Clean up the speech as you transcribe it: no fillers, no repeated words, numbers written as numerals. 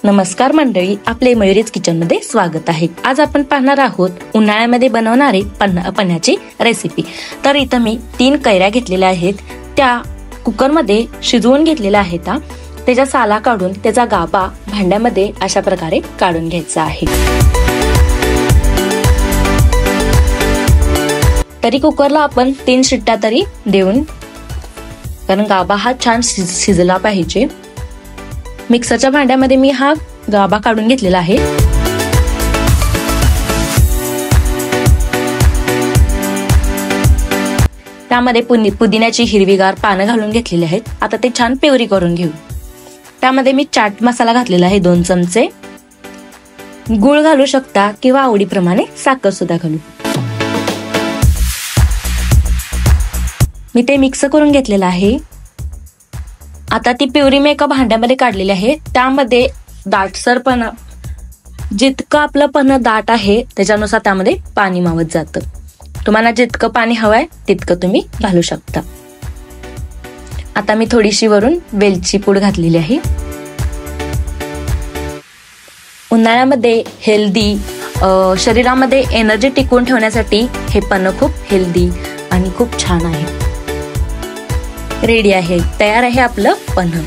नमस्कार मंडळी, आपले मयुरीज किचन मध्ये स्वागत आहे। आज आपण पाहणार आहोत उन्हाळ्यामध्ये बनवणारे पन्ह्याची रेसिपी। तर इथं मी 3 कैऱ्या घेतलेल्या आहेत, त्या कुकर मध्ये शिजवून घेतलेल्या आहेत। त्याचा साला काढून त्याचा गाभा भांड्यामध्ये अशा प्रकारे काढून घ्यायचा आहे। तरी कुकरला आपण 3 शिट्ट्या तरी देऊन, कारण गाभा हा छान शिजला पाहिजे। मिक्सरच्या भांड्यामध्ये मी हा गाभा काढून घेतलेला आहे। त्यामध्ये पुदिन्याची हिरवीगार पानं घालून घेतलेली आहेत। आता ते छान प्युरी करून घेऊ। त्यामध्ये मी चाट मसाला घातलेला आहे 2 चमचे, गूळ घालू शकता किंवा आवडीप्रमाणे साखर सुद्धा घालू। मी ते मिक्स करून घेतलेलं आहे। आता ती प्युरी मी एका भांड्यामध्ये काढलेली आहे। त्यामध्ये दाटसरपणा, जितकं आपलं पन्ह दाट आहे त्याच्यानुसार त्यामध्ये पाणी मावत जातं। तुम्हाला जितकं पाणी हवंय तितकं तुम्ही घालू शकता। आता मी थोडीशी वरून वेलची पूड घातलेली आहे। उन्हाळ्यामध्ये हेल्दी, शरीरामध्ये एनर्जी टिकवून ठेवण्यासाठी हे पन्ह खूप हेल्दी आणि खूप छान आहे। रेडी आहे, तयार आहे आपलं पन्ह।